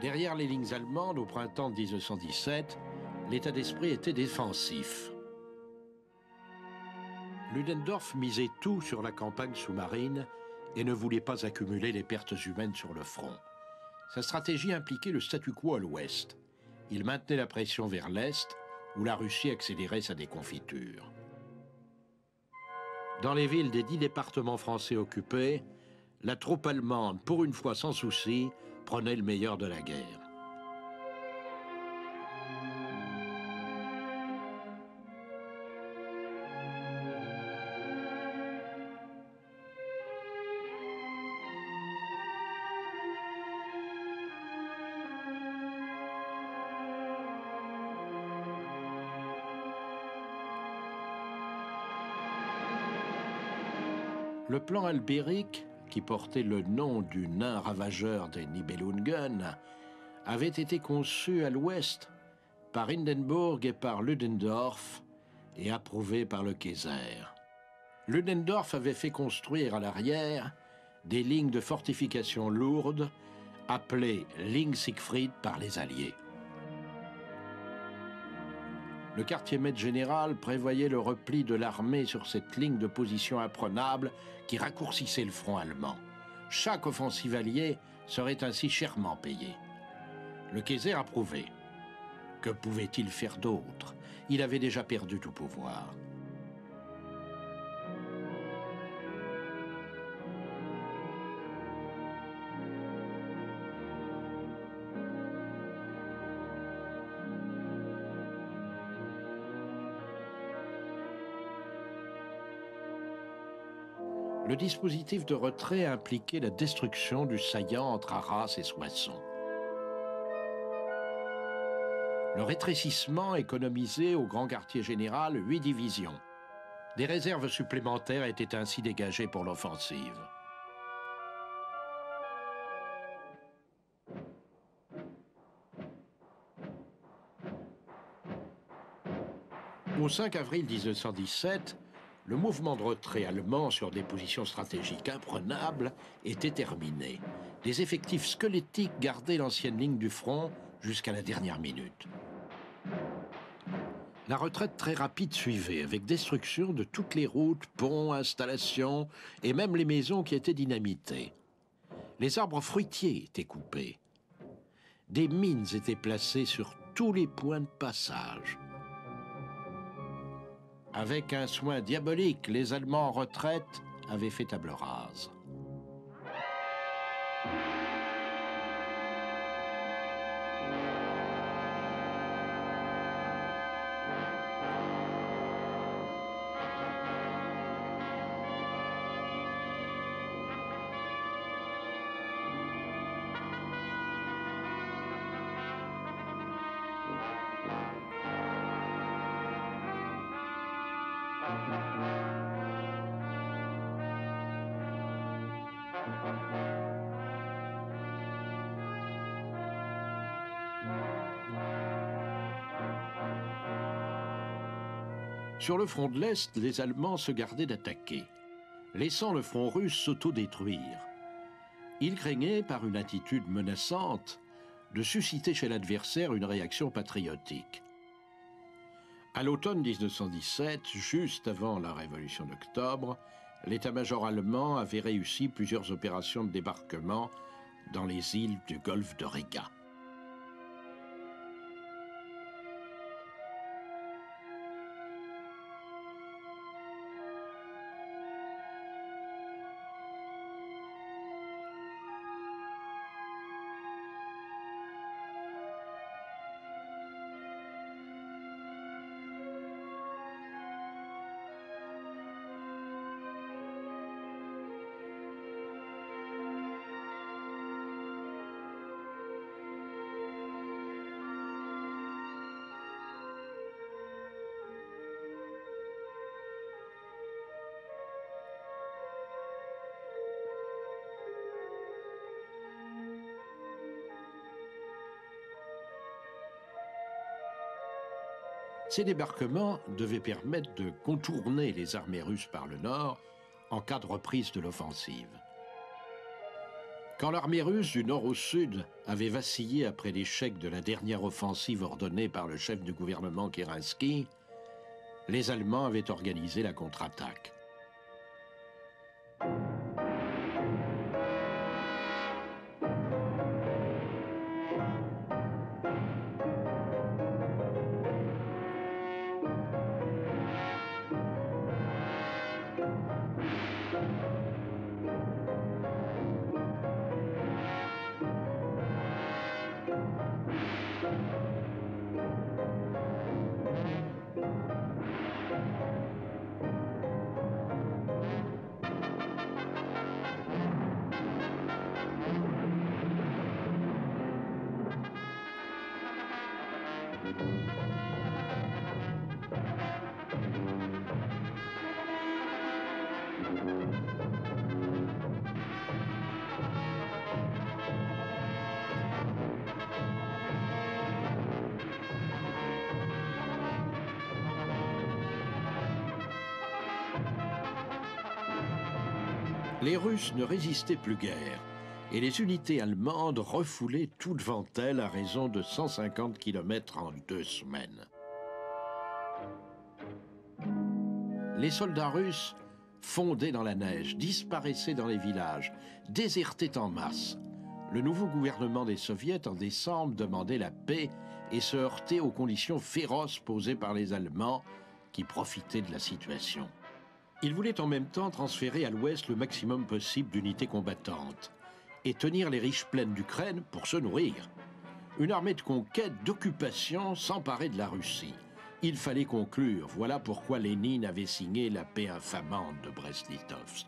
Derrière les lignes allemandes, au printemps de 1917, l'état d'esprit était défensif. Ludendorff misait tout sur la campagne sous-marine et ne voulait pas accumuler les pertes humaines sur le front. Sa stratégie impliquait le statu quo à l'ouest. Il maintenait la pression vers l'est, où la Russie accélérait sa déconfiture. Dans les villes des 10 départements français occupés, la troupe allemande, pour une fois sans souci, prenait le meilleur de la guerre. Le plan Albéric, qui portait le nom du nain ravageur des Nibelungen, avait été conçu à l'ouest par Hindenburg et par Ludendorff et approuvé par le Kaiser. Ludendorff avait fait construire à l'arrière des lignes de fortification lourdes appelées lignes Siegfried par les Alliés. Le quartier-maître général prévoyait le repli de l'armée sur cette ligne de position imprenable qui raccourcissait le front allemand. Chaque offensive alliée serait ainsi chèrement payée. Le Kaiser approuvait. Que pouvait-il faire d'autre? Il avait déjà perdu tout pouvoir. Le dispositif de retrait impliquait la destruction du saillant entre Arras et Soissons. Le rétrécissement économisait au grand quartier général 8 divisions. Des réserves supplémentaires étaient ainsi dégagées pour l'offensive. Au 5 avril 1917, le mouvement de retrait allemand sur des positions stratégiques imprenables était terminé. Des effectifs squelettiques gardaient l'ancienne ligne du front jusqu'à la dernière minute. La retraite très rapide suivait, avec destruction de toutes les routes, ponts, installations et même les maisons qui étaient dynamitées. Les arbres fruitiers étaient coupés. Des mines étaient placées sur tous les points de passage. Avec un soin diabolique, les Allemands en retraite avaient fait table rase. Sur le front de l'Est, les Allemands se gardaient d'attaquer, laissant le front russe s'autodétruire. Ils craignaient, par une attitude menaçante, de susciter chez l'adversaire une réaction patriotique. À l'automne 1917, juste avant la Révolution d'octobre, l'état-major allemand avait réussi plusieurs opérations de débarquement dans les îles du golfe de Riga. Ces débarquements devaient permettre de contourner les armées russes par le nord en cas de reprise de l'offensive. Quand l'armée russe du nord au sud avait vacillé après l'échec de la dernière offensive ordonnée par le chef du gouvernement Kerensky, les Allemands avaient organisé la contre-attaque. Les Russes ne résistaient plus guère, et les unités allemandes refoulaient tout devant elles à raison de 150 km en 2 semaines. Les soldats russes fondaient dans la neige, disparaissaient dans les villages, désertaient en masse. Le nouveau gouvernement des Soviets en décembre demandait la paix et se heurtait aux conditions féroces posées par les Allemands qui profitaient de la situation. Il voulait en même temps transférer à l'ouest le maximum possible d'unités combattantes et tenir les riches plaines d'Ukraine pour se nourrir. Une armée de conquête, d'occupation s'emparait de la Russie. Il fallait conclure, voilà pourquoi Lénine avait signé la paix infamante de Brest-Litovsk.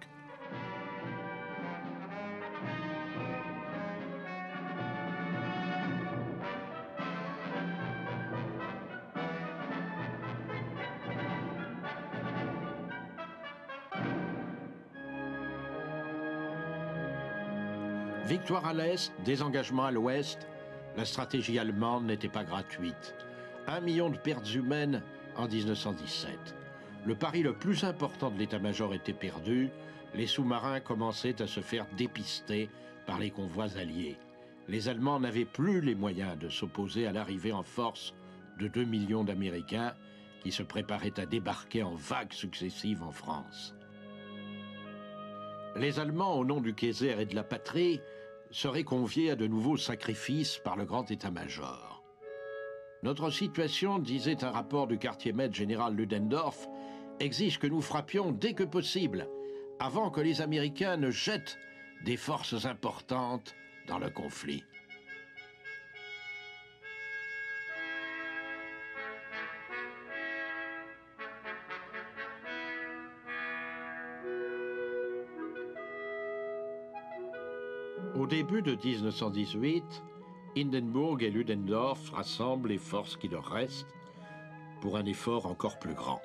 Victoire à l'Est, désengagement à l'Ouest, la stratégie allemande n'était pas gratuite. 1 million de pertes humaines en 1917. Le pari le plus important de l'état-major était perdu, les sous-marins commençaient à se faire dépister par les convois alliés. Les Allemands n'avaient plus les moyens de s'opposer à l'arrivée en force de 2 millions d'Américains qui se préparaient à débarquer en vagues successives en France. Les Allemands, au nom du Kaiser et de la patrie, seraient conviés à de nouveaux sacrifices par le grand état-major. Notre situation, disait un rapport du quartier-maître général Ludendorff, exige que nous frappions dès que possible, avant que les Américains ne jettent des forces importantes dans le conflit. Au début de 1918, Hindenburg et Ludendorff rassemblent les forces qui leur restent pour un effort encore plus grand.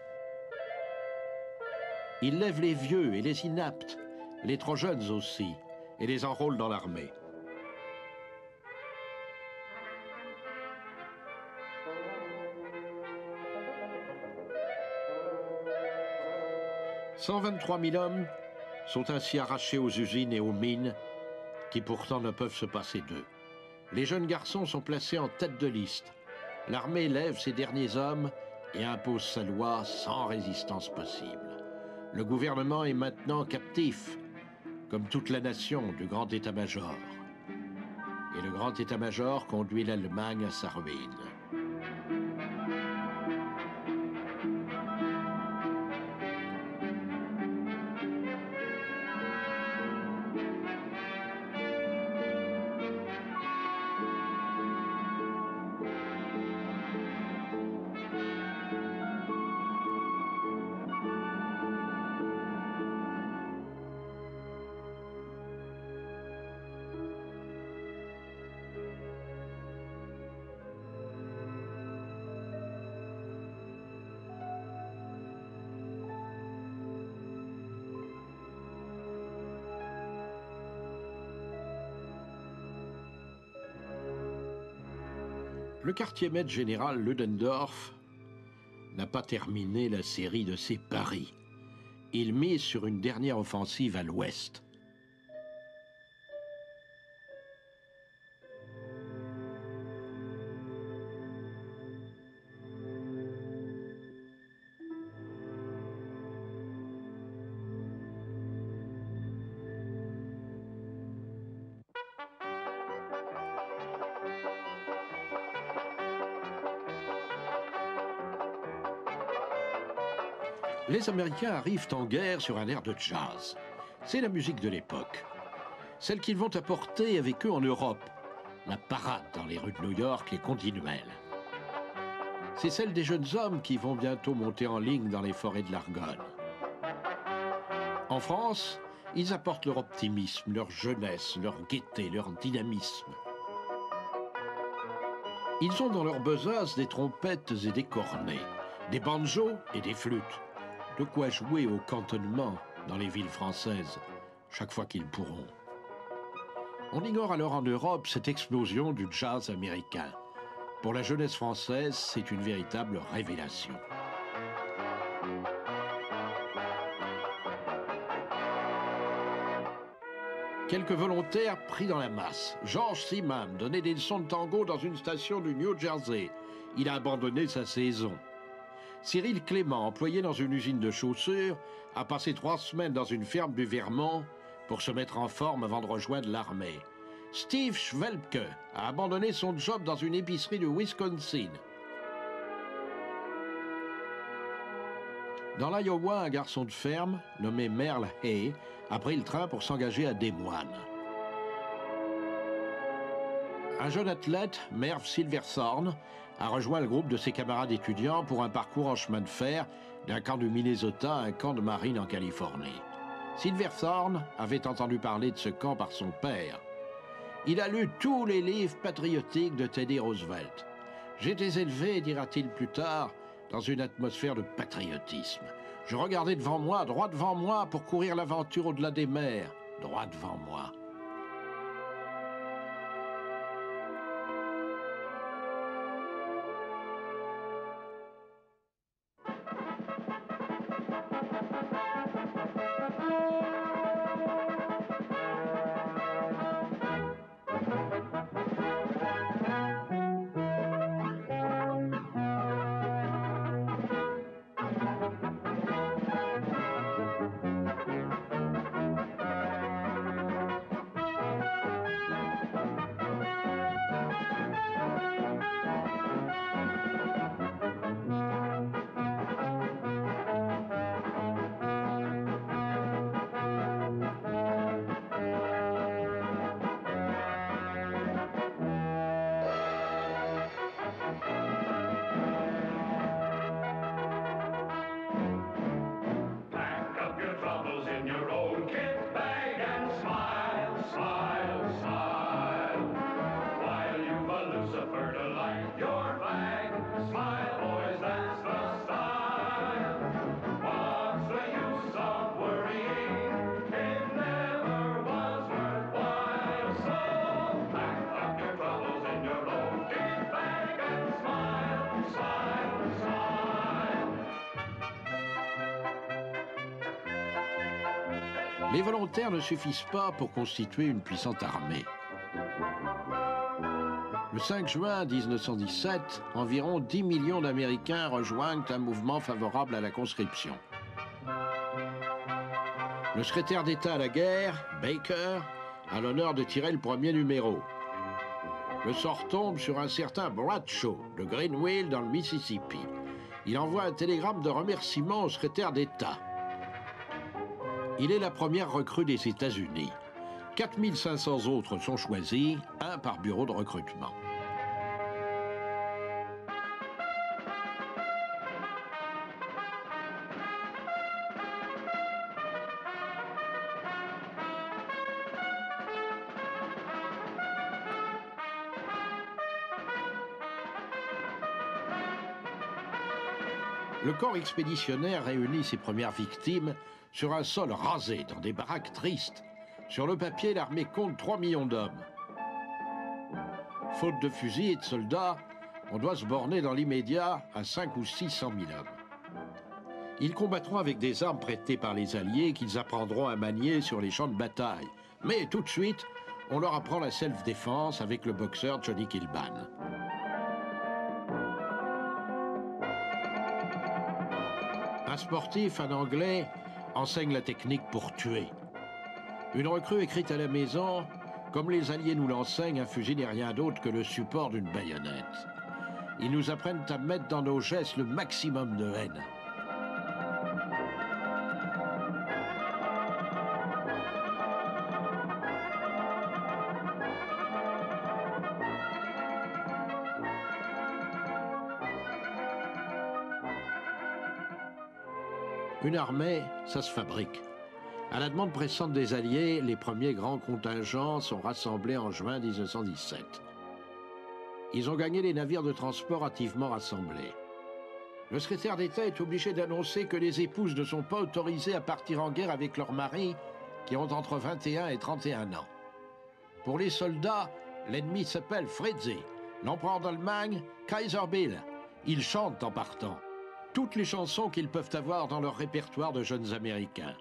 Ils lèvent les vieux et les inaptes, les trop jeunes aussi, et les enrôlent dans l'armée. « 123 000 hommes sont ainsi arrachés aux usines et aux mines qui pourtant ne peuvent se passer d'eux. Les jeunes garçons sont placés en tête de liste. L'armée lève ses derniers hommes et impose sa loi sans résistance possible. Le gouvernement est maintenant captif, comme toute la nation du grand état-major. Et le grand état-major conduit l'Allemagne à sa ruine. Le quartier-maître général Ludendorff n'a pas terminé la série de ses paris. Il mise sur une dernière offensive à l'ouest. Les Américains arrivent en guerre sur un air de jazz. C'est la musique de l'époque. Celle qu'ils vont apporter avec eux en Europe. La parade dans les rues de New York est continuelle. C'est celle des jeunes hommes qui vont bientôt monter en ligne dans les forêts de l'Argonne. En France, ils apportent leur optimisme, leur jeunesse, leur gaieté, leur dynamisme. Ils ont dans leur besace des trompettes et des cornets, des banjos et des flûtes. De quoi jouer au cantonnement dans les villes françaises, chaque fois qu'ils pourront. On ignore alors en Europe cette explosion du jazz américain. Pour la jeunesse française, c'est une véritable révélation. Quelques volontaires pris dans la masse. George Seaman donnait des leçons de tango dans une station du New Jersey. Il a abandonné sa saison. Cyril Clément, employé dans une usine de chaussures, a passé 3 semaines dans une ferme du Vermont pour se mettre en forme avant de rejoindre l'armée. Steve Schwelpke a abandonné son job dans une épicerie du Wisconsin. Dans l'Iowa, un garçon de ferme, nommé Merle Hay, a pris le train pour s'engager à Des Moines. Un jeune athlète, Merv Silverthorne, a rejoint le groupe de ses camarades étudiants pour un parcours en chemin de fer d'un camp du Minnesota à un camp de marine en Californie. Silverthorne avait entendu parler de ce camp par son père. Il a lu tous les livres patriotiques de Teddy Roosevelt. J'étais élevé, dira-t-il plus tard, dans une atmosphère de patriotisme. Je regardais devant moi, droit devant moi, pour courir l'aventure au-delà des mers, droit devant moi. Les volontaires ne suffisent pas pour constituer une puissante armée. Le 5 juin 1917, environ 10 millions d'Américains rejoignent un mouvement favorable à la conscription. Le secrétaire d'État à la guerre, Baker, a l'honneur de tirer le premier numéro. Le sort tombe sur un certain Bradshaw de Greenville dans le Mississippi. Il envoie un télégramme de remerciement au secrétaire d'État. Il est la première recrue des États-Unis. 4500 autres sont choisis, un par bureau de recrutement. Le corps expéditionnaire réunit ses premières victimes sur un sol rasé dans des baraques tristes. Sur le papier, l'armée compte 3 millions d'hommes. Faute de fusils et de soldats, on doit se borner dans l'immédiat à 500 ou 600 000 hommes. Ils combattront avec des armes prêtées par les Alliés qu'ils apprendront à manier sur les champs de bataille. Mais tout de suite, on leur apprend la self-défense avec le boxeur Johnny Kilban. Un sportif, un Anglais, enseigne la technique pour tuer. Une recrue écrite à la maison, comme les Alliés nous l'enseignent, un fusil n'est rien d'autre que le support d'une baïonnette. Ils nous apprennent à mettre dans nos gestes le maximum de haine. Une armée, ça se fabrique. À la demande pressante des Alliés, les premiers grands contingents sont rassemblés en juin 1917. Ils ont gagné les navires de transport hâtivement rassemblés. Le secrétaire d'État est obligé d'annoncer que les épouses ne sont pas autorisées à partir en guerre avec leurs maris qui ont entre 21 et 31 ans. Pour les soldats, l'ennemi s'appelle Fritzi, l'empereur d'Allemagne, Kaiser Bill. Ils chantent en partant toutes les chansons qu'ils peuvent avoir dans leur répertoire de jeunes Américains.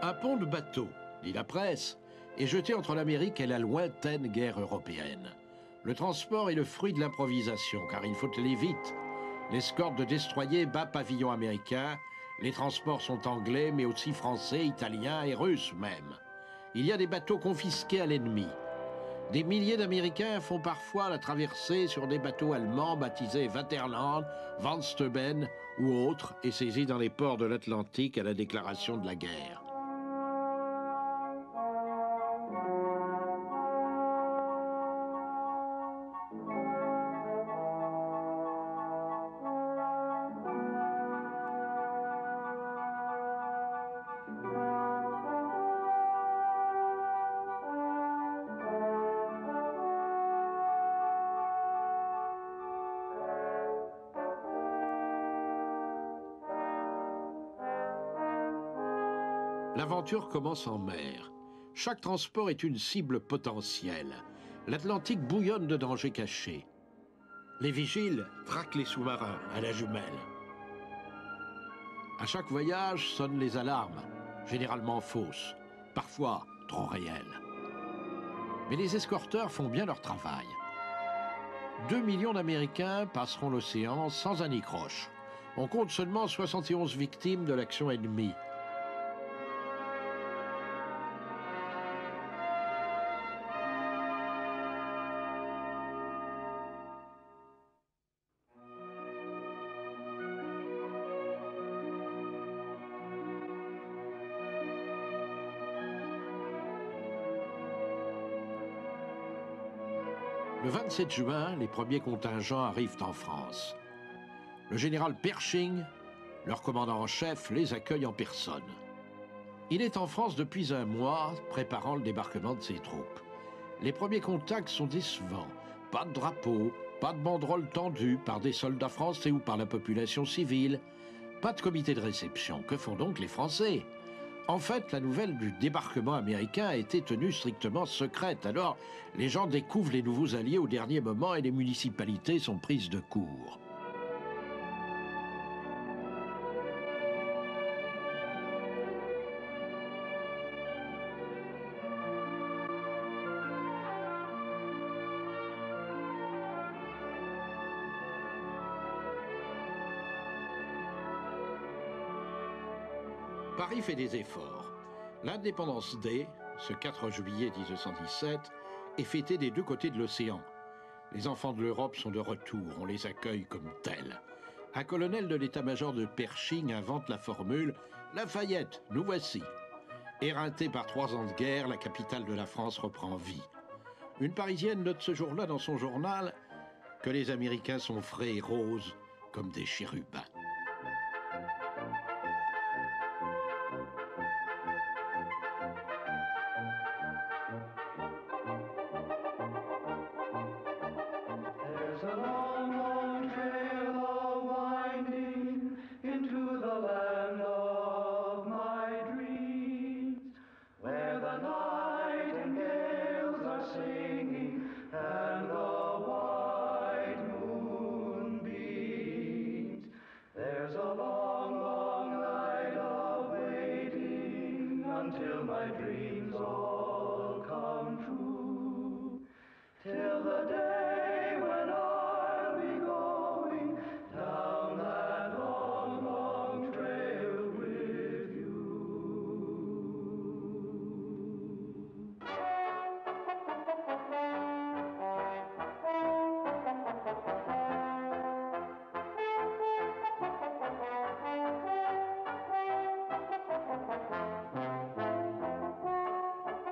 Un pont de bateau, dit la presse, est jeté entre l'Amérique et la lointaine guerre européenne. Le transport est le fruit de l'improvisation, car il faut aller vite. L'escorte de destroyers bat pavillon américain, les transports sont anglais, mais aussi français, italiens et russes même. Il y a des bateaux confisqués à l'ennemi. Des milliers d'Américains font parfois la traversée sur des bateaux allemands baptisés Vaterland, Van Steuben ou autres et saisis dans les ports de l'Atlantique à la déclaration de la guerre. L'aventure commence en mer. Chaque transport est une cible potentielle. L'Atlantique bouillonne de dangers cachés. Les vigiles traquent les sous-marins à la jumelle. À chaque voyage sonnent les alarmes, généralement fausses, parfois trop réelles. Mais les escorteurs font bien leur travail. 2 millions d'Américains passeront l'océan sans anicroche. On compte seulement 71 victimes de l'action ennemie. Le 27 juin, les premiers contingents arrivent en France. Le général Pershing, leur commandant en chef, les accueille en personne. Il est en France depuis un mois, préparant le débarquement de ses troupes. Les premiers contacts sont décevants. Pas de drapeau, Pas de banderoles tendues par des soldats français ou par la population civile. Pas de comité de réception. Que font donc les Français? En fait, la nouvelle du débarquement américain a été tenue strictement secrète. Alors, les gens découvrent les nouveaux alliés au dernier moment et les municipalités sont prises de court. Paris fait des efforts. L'Independence Day, ce 4 juillet 1917, est fêté des deux côtés de l'océan. Les enfants de l'Europe sont de retour, on les accueille comme tels. Un colonel de l'état-major de Pershing invente la formule « Lafayette, nous voici ». Éreintée par 3 ans de guerre, la capitale de la France reprend vie. Une Parisienne note ce jour-là dans son journal que les Américains sont frais et roses comme des chérubins. Until my dreams all come true, till the day when I'll be going down that long, long trail with you.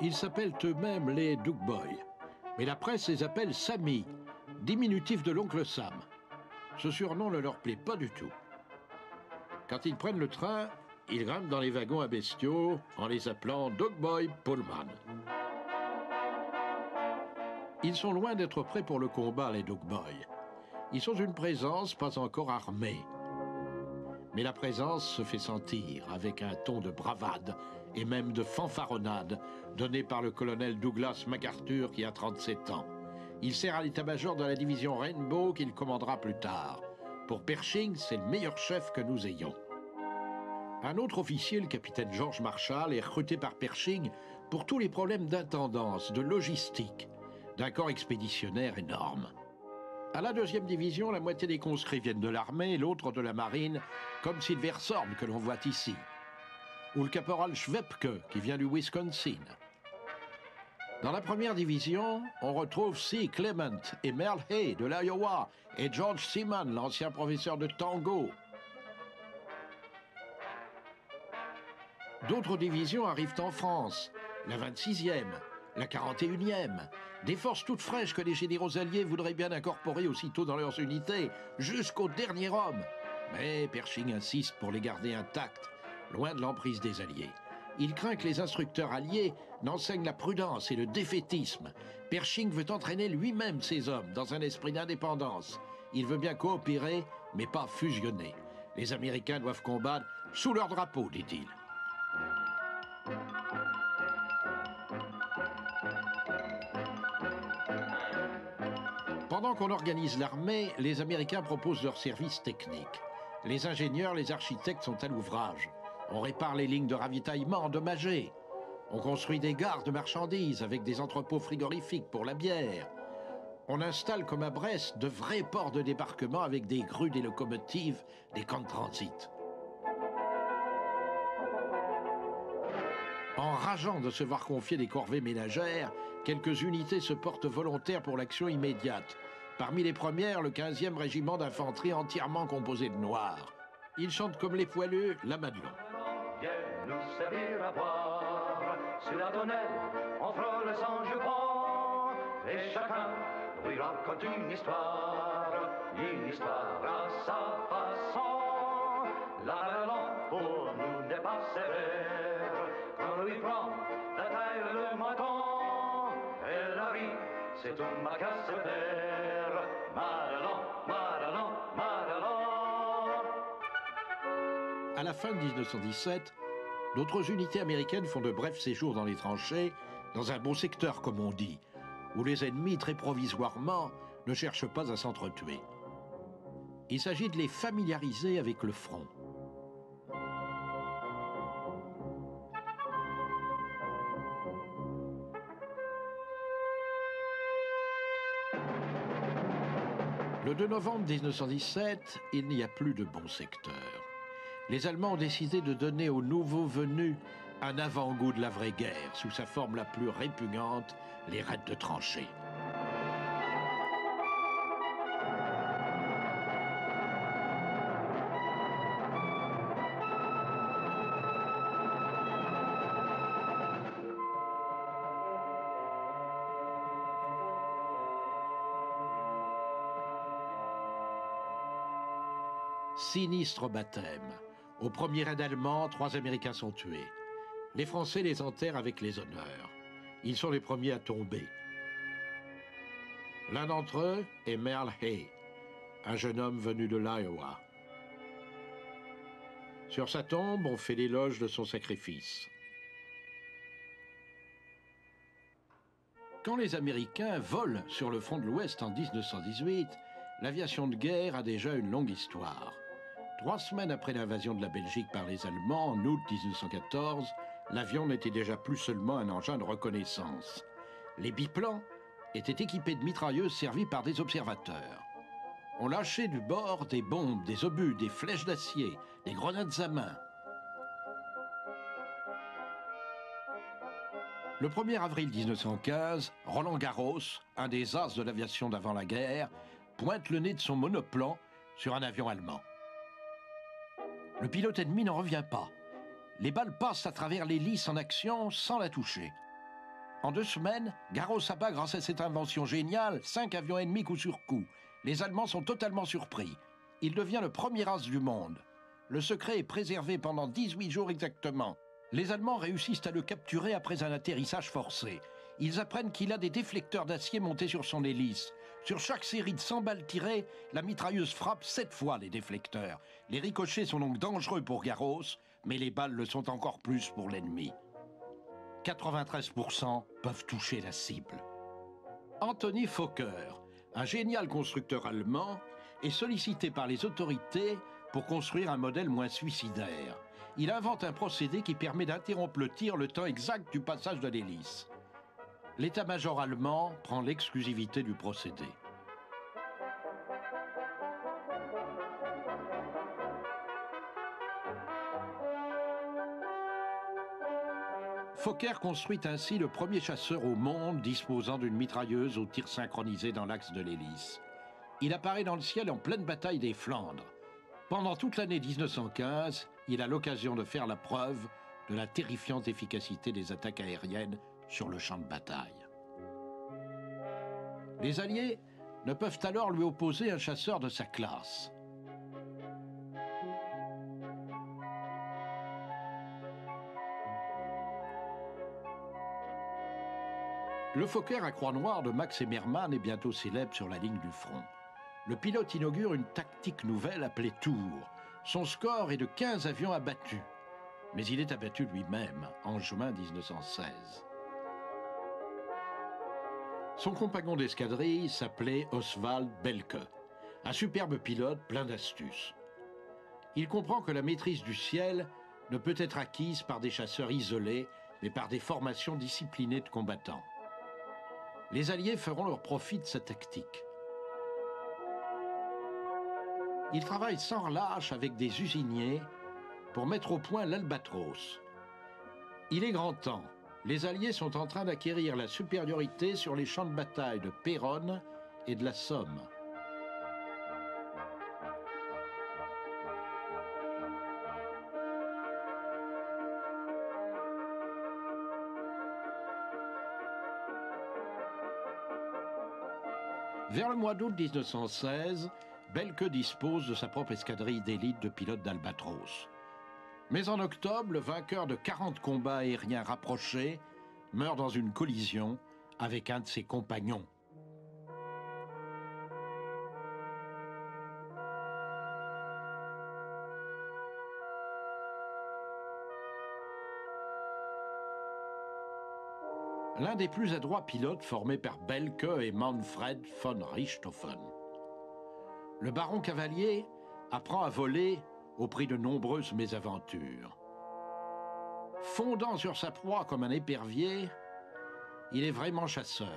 Ils s'appellent eux-mêmes les Duke Boys, mais la presse les appelle Sammy, diminutif de l'oncle Sam. Ce surnom ne leur plaît pas du tout. Quand ils prennent le train, ils grimpent dans les wagons à bestiaux en les appelant Duke Boy Pullman. Ils sont loin d'être prêts pour le combat, les Duke Boys. Ils sont une présence pas encore armée. Mais la présence se fait sentir avec un ton de bravade et même de fanfaronnade donné par le colonel Douglas MacArthur qui a 37 ans. Il sert à l'état-major de la division Rainbow qu'il commandera plus tard. Pour Pershing, c'est le meilleur chef que nous ayons. Un autre officier, le capitaine George Marshall, est recruté par Pershing pour tous les problèmes d'intendance, de logistique, d'un corps expéditionnaire énorme. À la 2e division, la moitié des conscrits viennent de l'armée et l'autre de la marine, comme Silver Thorne que l'on voit ici, ou le caporal Schwepke qui vient du Wisconsin. Dans la 1re division, on retrouve C. Clement et Merle Hay de l'Iowa et George Seaman, l'ancien professeur de tango. D'autres divisions arrivent en France, la 26e, la 41e, des forces toutes fraîches que les généraux alliés voudraient bien incorporer aussitôt dans leurs unités, jusqu'au dernier homme. Mais Pershing insiste pour les garder intacts, loin de l'emprise des alliés. Il craint que les instructeurs alliés n'enseignent la prudence et le défaitisme. Pershing veut entraîner lui-même ses hommes dans un esprit d'indépendance. Il veut bien coopérer, mais pas fusionner. Les Américains doivent combattre sous leur drapeau, dit-il. Pendant qu'on organise l'armée, les Américains proposent leurs services techniques. Les ingénieurs, les architectes sont à l'ouvrage. On répare les lignes de ravitaillement endommagées. On construit des gares de marchandises avec des entrepôts frigorifiques pour la bière. On installe comme à Brest de vrais ports de débarquement avec des grues, des locomotives, des camps de transit. En rageant de se voir confier des corvées ménagères, quelques unités se portent volontaires pour l'action immédiate. Parmi les premières, le 15e régiment d'infanterie entièrement composé de noirs. Ils chantent comme les poilus la Madelon. Viens nous servir à boire, sur la tonnelle, on frôle le sang, je prends, et chacun lui raconte une histoire à sa façon. La Madelon pour nous n'est pas sévère, quand on lui prend la taille le menton, et la vie, c'est tout ma casse faire. Madelon, Madelon, Madelon. À la fin de 1917, d'autres unités américaines font de brefs séjours dans les tranchées, dans un bon secteur, comme on dit, où les ennemis, très provisoirement, ne cherchent pas à s'entretuer. Il s'agit de les familiariser avec le front. Le 2 novembre 1917, il n'y a plus de bon secteur. Les Allemands ont décidé de donner aux nouveaux venus un avant-goût de la vraie guerre, sous sa forme la plus répugnante, les raids de tranchées. Sinistre baptême. Au premier raid allemand, 3 Américains sont tués. Les Français les enterrent avec les honneurs. Ils sont les premiers à tomber. L'un d'entre eux est Merle Hay, un jeune homme venu de l'Iowa. Sur sa tombe, on fait l'éloge de son sacrifice. Quand les Américains volent sur le front de l'Ouest en 1918, l'aviation de guerre a déjà une longue histoire. 3 semaines après l'invasion de la Belgique par les Allemands, en août 1914, l'avion n'était déjà plus seulement un engin de reconnaissance. Les biplans étaient équipés de mitrailleuses servies par des observateurs. On lâchait du bord des bombes, des obus, des flèches d'acier, des grenades à main. Le 1er avril 1915, Roland Garros, un des as de l'aviation d'avant la guerre, pointe le nez de son monoplan sur un avion allemand. Le pilote ennemi n'en revient pas. Les balles passent à travers l'hélice en action sans la toucher. En 2 semaines, Garros abat grâce à cette invention géniale 5 avions ennemis coup sur coup. Les Allemands sont totalement surpris. Il devient le premier as du monde. Le secret est préservé pendant 18 jours exactement. Les Allemands réussissent à le capturer après un atterrissage forcé. Ils apprennent qu'il a des déflecteurs d'acier montés sur son hélice. Sur chaque série de 100 balles tirées, la mitrailleuse frappe 7 fois les déflecteurs. Les ricochets sont donc dangereux pour Garros, mais les balles le sont encore plus pour l'ennemi. 93% peuvent toucher la cible. Anthony Fokker, un génial constructeur allemand, est sollicité par les autorités pour construire un modèle moins suicidaire. Il invente un procédé qui permet d'interrompre le tir le temps exact du passage de l'hélice. L'état-major allemand prend l'exclusivité du procédé. Fokker construit ainsi le premier chasseur au monde disposant d'une mitrailleuse au tir synchronisé dans l'axe de l'hélice. Il apparaît dans le ciel en pleine bataille des Flandres. Pendant toute l'année 1915, il a l'occasion de faire la preuve de la terrifiante efficacité des attaques aériennes sur le champ de bataille. Les Alliés ne peuvent alors lui opposer un chasseur de sa classe. Le Fokker à croix noire de Max Emmermann est bientôt célèbre sur la ligne du front. Le pilote inaugure une tactique nouvelle appelée Tour. Son score est de 15 avions abattus. Mais il est abattu lui-même en juin 1916. Son compagnon d'escadrille s'appelait Oswald Belke, un superbe pilote plein d'astuces. Il comprend que la maîtrise du ciel ne peut être acquise par des chasseurs isolés, mais par des formations disciplinées de combattants. Les Alliés feront leur profit de sa tactique. Ils travaillent sans relâche avec des usiniers pour mettre au point l'Albatros. Il est grand temps. Les Alliés sont en train d'acquérir la supériorité sur les champs de bataille de Péronne et de la Somme. Vers le mois d'août 1916, Belke dispose de sa propre escadrille d'élite de pilotes d'Albatros. Mais en octobre, le vainqueur de 40 combats aériens rapprochés meurt dans une collision avec un de ses compagnons. l'un des plus adroits pilotes formés par Belke et Manfred von Richthofen. Le baron Cavalier apprend à voler au prix de nombreuses mésaventures. Fondant sur sa proie comme un épervier, il est vraiment chasseur.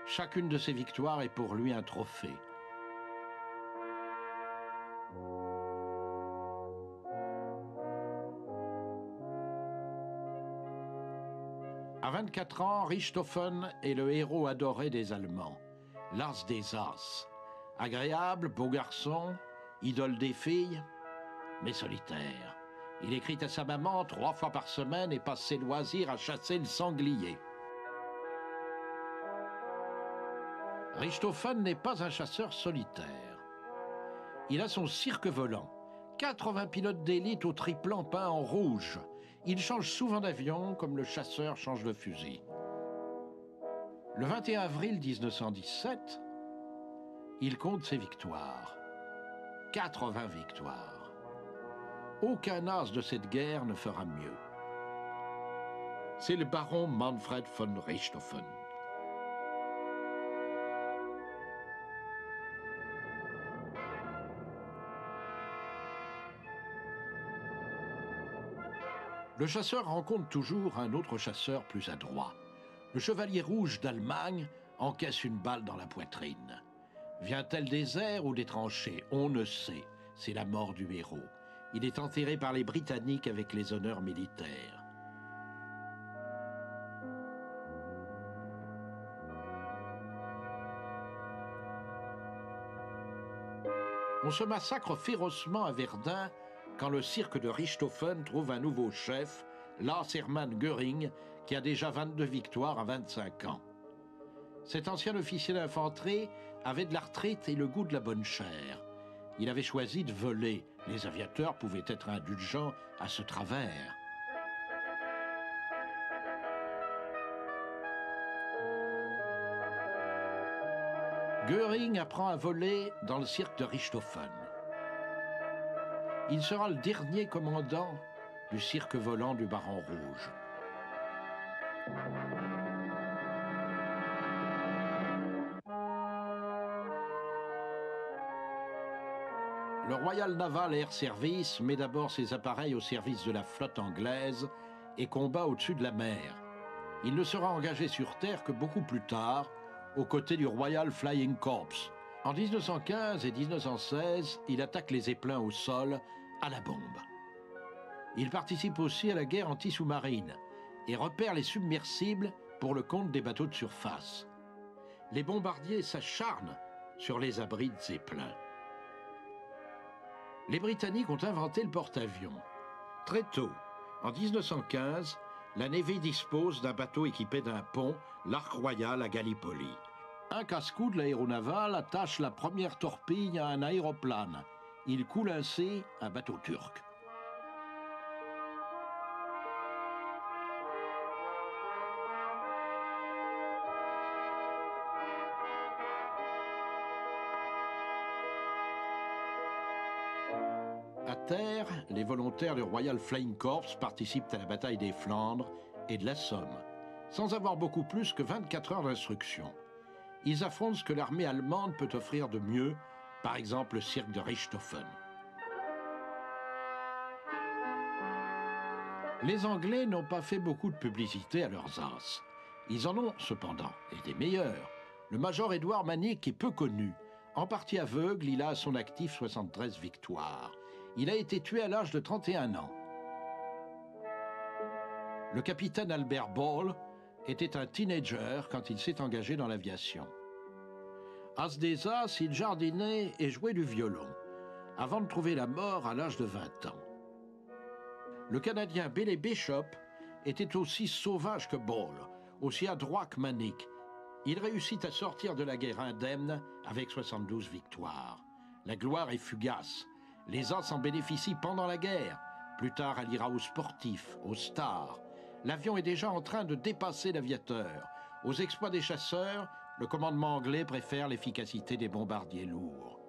Chacune de ses victoires est pour lui un trophée. À 24 ans, Richthofen est le héros adoré des Allemands, l'as des as. Agréable, beau garçon, idole des filles, mais solitaire. Il écrit à sa maman 3 fois par semaine et passe ses loisirs à chasser le sanglier. Richthofen n'est pas un chasseur solitaire. Il a son cirque volant, 80 pilotes d'élite au triplan peint en rouge. Il change souvent d'avion comme le chasseur change de fusil. Le 21 avril 1917, il compte ses victoires. 80 victoires. Aucun as de cette guerre ne fera mieux. C'est le baron Manfred von Richthofen. Le chasseur rencontre toujours un autre chasseur plus adroit. Le chevalier rouge d'Allemagne encaisse une balle dans la poitrine. Vient-elle des airs ou des tranchées? On ne sait. C'est la mort du héros. Il est enterré par les Britanniques avec les honneurs militaires. On se massacre férocement à Verdun quand le cirque de Richthofen trouve un nouveau chef, Lars Hermann Göring, qui a déjà 22 victoires à 25 ans. Cet ancien officier d'infanterie avait de l'arthrite et le goût de la bonne chair. Il avait choisi de voler. Les aviateurs pouvaient être indulgents à ce travers. Göring apprend à voler dans le cirque de Richthofen. Il sera le dernier commandant du cirque volant du Baron Rouge. Le Royal Naval Air Service met d'abord ses appareils au service de la flotte anglaise et combat au-dessus de la mer. Il ne sera engagé sur terre que beaucoup plus tard, aux côtés du Royal Flying Corps. En 1915 et 1916, il attaque les éplins au sol à la bombe. Il participe aussi à la guerre anti-sous-marine et repère les submersibles pour le compte des bateaux de surface. Les bombardiers s'acharnent sur les abris de Zeppelin. Les Britanniques ont inventé le porte-avions. Très tôt, en 1915, la Navy dispose d'un bateau équipé d'un pont, l'Ark Royal à Gallipoli. Un casse-cou de l'aéronaval attache la première torpille à un aéroplane. Il coule ainsi un bateau turc. À terre, les volontaires du Royal Flying Corps participent à la bataille des Flandres et de la Somme, sans avoir beaucoup plus que 24 heures d'instruction. Ils affrontent ce que l'armée allemande peut offrir de mieux, par exemple le cirque de Richthofen. Les Anglais n'ont pas fait beaucoup de publicité à leurs as. Ils en ont cependant, et des meilleurs. Le major Edward Manick est peu connu. En partie aveugle, il a à son actif 73 victoires. Il a été tué à l'âge de 31 ans. Le capitaine Albert Ball était un teenager quand il s'est engagé dans l'aviation. As des as, il jardinait et jouait du violon, avant de trouver la mort à l'âge de 20 ans. Le Canadien Billy Bishop était aussi sauvage que Ball, aussi adroit que Manick. Il réussit à sortir de la guerre indemne avec 72 victoires. La gloire est fugace. Les as en bénéficient pendant la guerre. Plus tard, elle ira aux sportifs, aux stars. L'avion est déjà en train de dépasser l'aviateur. Aux exploits des chasseurs, le commandement anglais préfère l'efficacité des bombardiers lourds.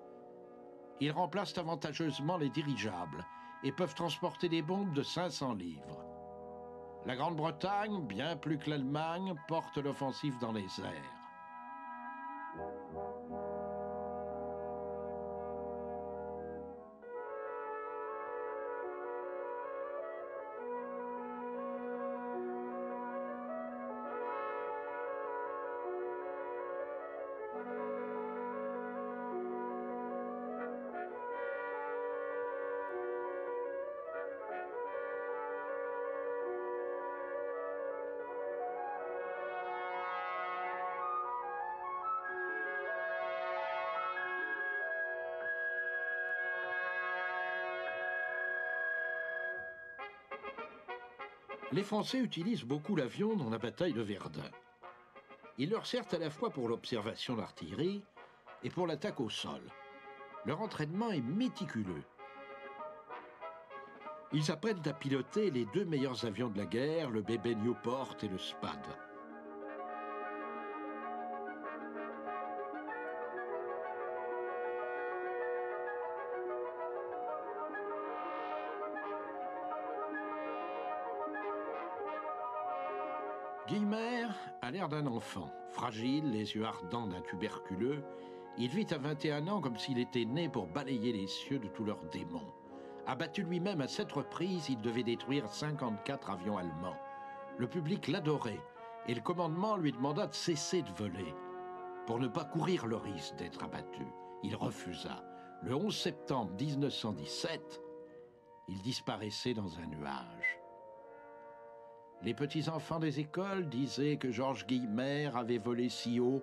Ils remplacent avantageusement les dirigeables et peuvent transporter des bombes de 500 livres. La Grande-Bretagne, bien plus que l'Allemagne, porte l'offensive dans les airs. Les Français utilisent beaucoup l'avion dans la bataille de Verdun. Il leur sert à la fois pour l'observation d'artillerie et pour l'attaque au sol. Leur entraînement est méticuleux. Ils apprennent à piloter les deux meilleurs avions de la guerre, le bébé Newport et le Spad. Guillemer a l'air d'un enfant, fragile, les yeux ardents d'un tuberculeux. Il vit à 21 ans comme s'il était né pour balayer les cieux de tous leurs démons. Abattu lui-même à 7 reprises, il devait détruire 54 avions allemands. Le public l'adorait et le commandement lui demanda de cesser de voler pour ne pas courir le risque d'être abattu. Il refusa. Le 11 septembre 1917, il disparaissait dans un nuage. Les petits-enfants des écoles disaient que Georges Guillemer avait volé si haut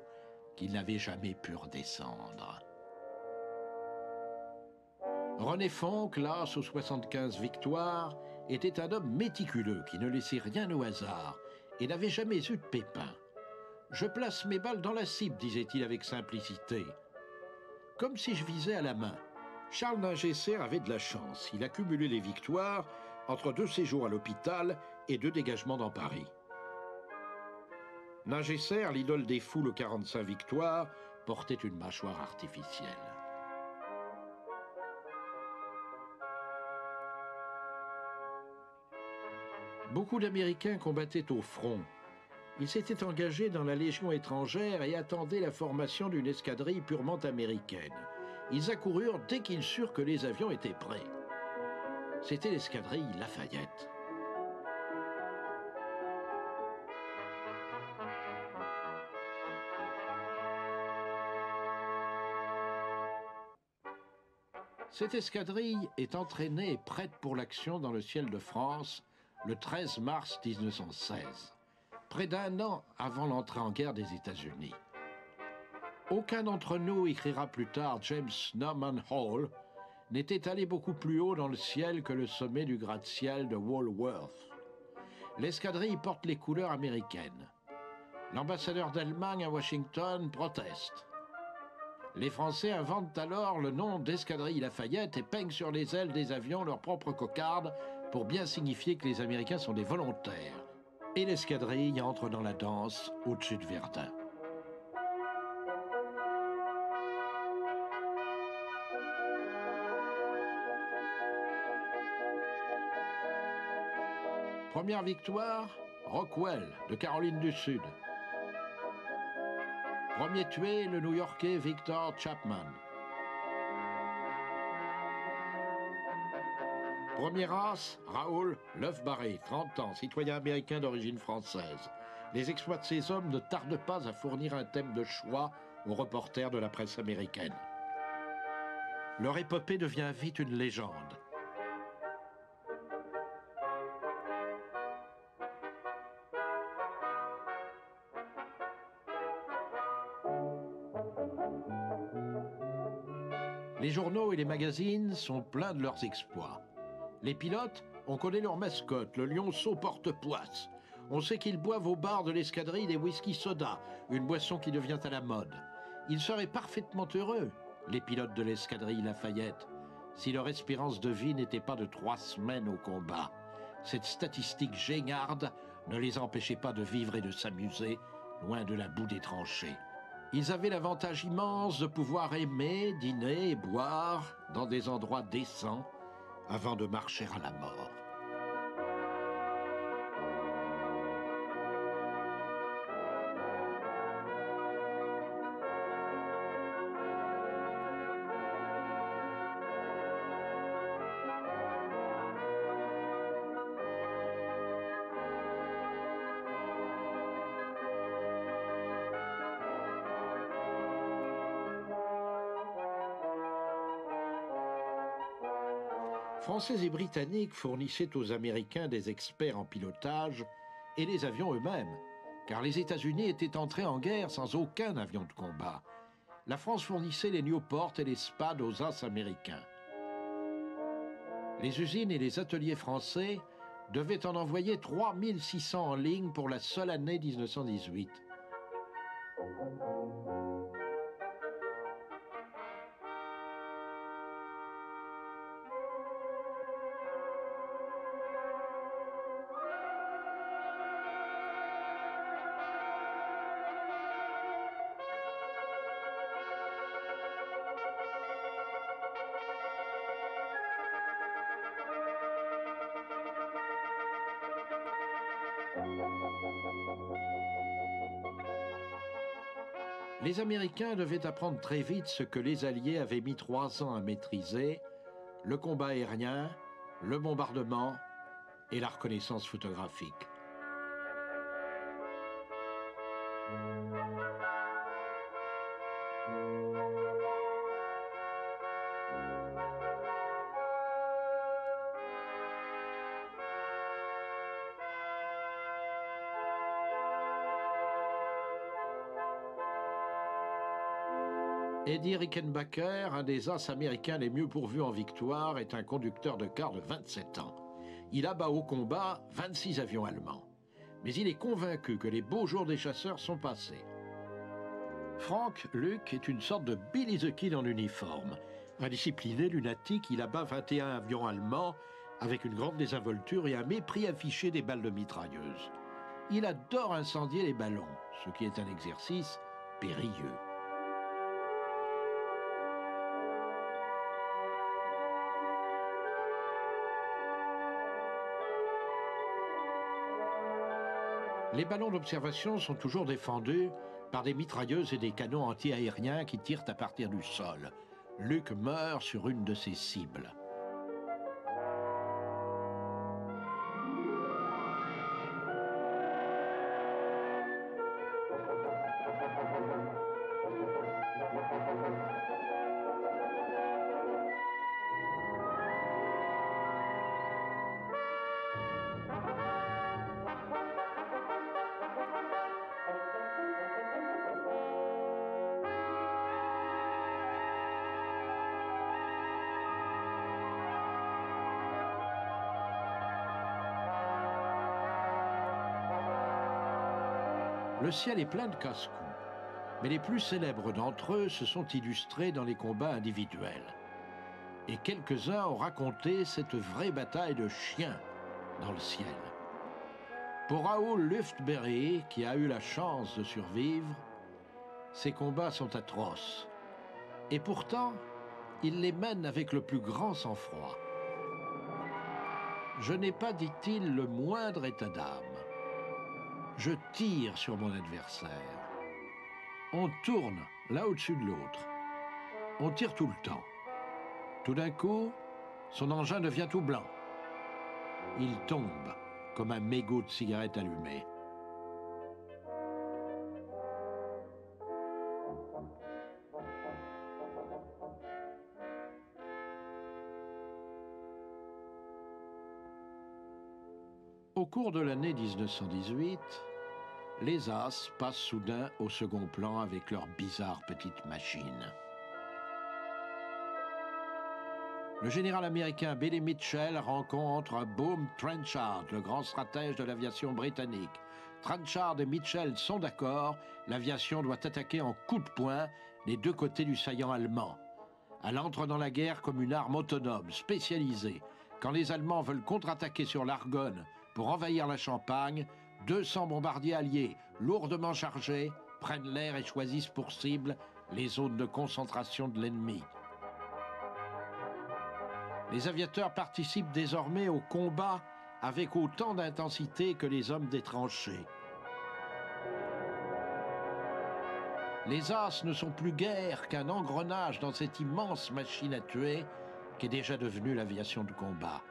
qu'il n'avait jamais pu redescendre. René Fonck, classe aux 75 victoires, était un homme méticuleux qui ne laissait rien au hasard et n'avait jamais eu de pépin. « Je place mes balles dans la cible », disait-il avec simplicité, comme si je visais à la main. Charles Ningesser avait de la chance. Il accumulait les victoires entre 2 séjours à l'hôpital et 2 dégagements dans Paris. Ningesser, l'idole des foules aux 45 victoires, portait une mâchoire artificielle. Beaucoup d'Américains combattaient au front. Ils s'étaient engagés dans la Légion étrangère et attendaient la formation d'une escadrille purement américaine. Ils accoururent dès qu'ils surent que les avions étaient prêts. C'était l'escadrille Lafayette. Cette escadrille est entraînée et prête pour l'action dans le ciel de France le 13 mars 1916, près d'un an avant l'entrée en guerre des États-Unis. Aucun d'entre nous, écrira plus tard James Norman Hall, n'était allé beaucoup plus haut dans le ciel que le sommet du gratte-ciel de Walworth. L'escadrille porte les couleurs américaines. L'ambassadeur d'Allemagne à Washington proteste. Les Français inventent alors le nom d'escadrille Lafayette et peignent sur les ailes des avions leur propre cocarde pour bien signifier que les Américains sont des volontaires. Et l'escadrille entre dans la danse au-dessus de Verdun. Première victoire, Rockwell, de Caroline du Sud. Premier tué, le New-Yorkais Victor Chapman. Premier as, Raoul Lovebarré, 30 ans, citoyen américain d'origine française. Les exploits de ces hommes ne tardent pas à fournir un thème de choix aux reporters de la presse américaine. Leur épopée devient vite une légende. Les journaux et les magazines sont pleins de leurs exploits. Les pilotes, on connaît leur mascotte, le lionceau porte-poisse. On sait qu'ils boivent au bar de l'escadrille des whisky soda, une boisson qui devient à la mode. Ils seraient parfaitement heureux, les pilotes de l'escadrille Lafayette, si leur espérance de vie n'était pas de 3 semaines au combat. Cette statistique géniarde ne les empêchait pas de vivre et de s'amuser, loin de la boue des tranchées. Ils avaient l'avantage immense de pouvoir aimer, dîner et boire dans des endroits décents avant de marcher à la mort. Français et Britanniques fournissaient aux Américains des experts en pilotage et les avions eux-mêmes, car les États-Unis étaient entrés en guerre sans aucun avion de combat. La France fournissait les Newport et les Spad aux As américains. Les usines et les ateliers français devaient en envoyer 3600 en ligne pour la seule année 1918. Les Américains devaient apprendre très vite ce que les Alliés avaient mis 3 ans à maîtriser, le combat aérien, le bombardement et la reconnaissance photographique. Eddie Rickenbacker, un des As américains les mieux pourvus en victoire, est un conducteur de car de 27 ans. Il abat au combat 26 avions allemands. Mais il est convaincu que les beaux jours des chasseurs sont passés. Frank Luke est une sorte de Billy the Kid en uniforme. Indiscipliné, lunatique, il abat 21 avions allemands avec une grande désinvolture et un mépris affiché des balles de mitrailleuse. Il adore incendier les ballons, ce qui est un exercice périlleux. Les ballons d'observation sont toujours défendus par des mitrailleuses et des canons anti-aériens qui tirent à partir du sol. Luke meurt sur une de ces cibles. Le ciel est plein de casse-cou, mais les plus célèbres d'entre eux se sont illustrés dans les combats individuels. Et quelques-uns ont raconté cette vraie bataille de chiens dans le ciel. Pour Raoul Lufbery, qui a eu la chance de survivre, ces combats sont atroces. Et pourtant, il les mène avec le plus grand sang-froid. Je n'ai pas, dit-il, le moindre état d'âme. Je tire sur mon adversaire. On tourne l'un au-dessus de l'autre. On tire tout le temps. Tout d'un coup, son engin devient tout blanc. Il tombe comme un mégot de cigarette allumé. Au cours de l'année 1918, les As passent soudain au second plan avec leurs bizarres petites machines. Le général américain Billy Mitchell rencontre Boom Trenchard, le grand stratège de l'aviation britannique. Trenchard et Mitchell sont d'accord, l'aviation doit attaquer en coup de poing les deux côtés du saillant allemand. Elle entre dans la guerre comme une arme autonome, spécialisée. Quand les Allemands veulent contre-attaquer sur l'Argonne pour envahir la Champagne, 200 bombardiers alliés, lourdement chargés, prennent l'air et choisissent pour cible les zones de concentration de l'ennemi. Les aviateurs participent désormais au combat avec autant d'intensité que les hommes des tranchées. Les As ne sont plus guère qu'un engrenage dans cette immense machine à tuer qu'est déjà devenue l'aviation de combat.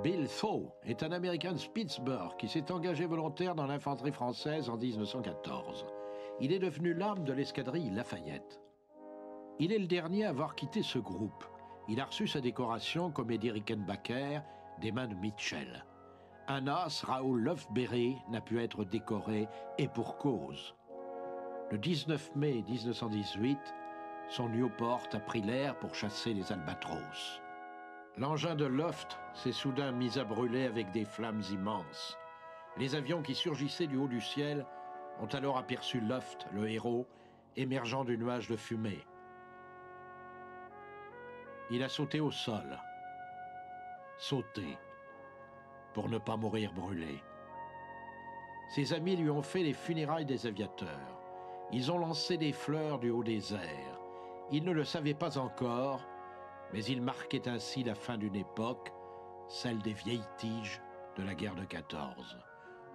Bill Thaw est un Américain de Pittsburgh qui s'est engagé volontaire dans l'infanterie française en 1914. Il est devenu l'âme de l'escadrille Lafayette. Il est le dernier à avoir quitté ce groupe. Il a reçu sa décoration comme Eddie Rickenbacker des mains de Mitchell. Un as, Raoul Lufbery, n'a pu être décoré, et pour cause. Le 19 mai 1918, son Newport a pris l'air pour chasser les albatros. L'engin de Luft s'est soudain mis à brûler avec des flammes immenses. Les avions qui surgissaient du haut du ciel ont alors aperçu Luft, le héros, émergeant du nuage de fumée. Il a sauté au sol. Sauté. Pour ne pas mourir brûlé. Ses amis lui ont fait les funérailles des aviateurs. Ils ont lancé des fleurs du haut des airs. Ils ne le savaient pas encore, mais ils marquaient ainsi la fin d'une époque, celle des vieilles tiges de la guerre de 14.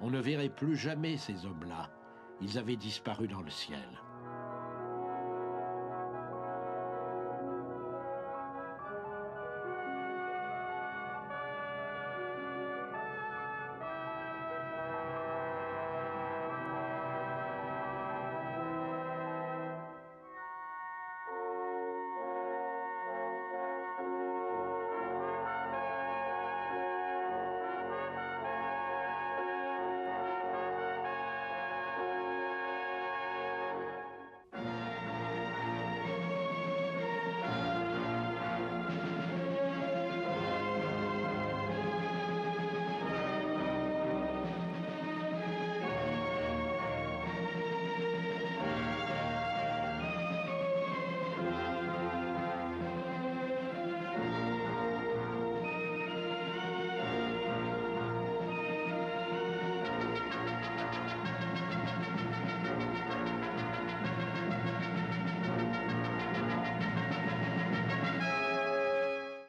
On ne verrait plus jamais ces hommes-là. Ils avaient disparu dans le ciel.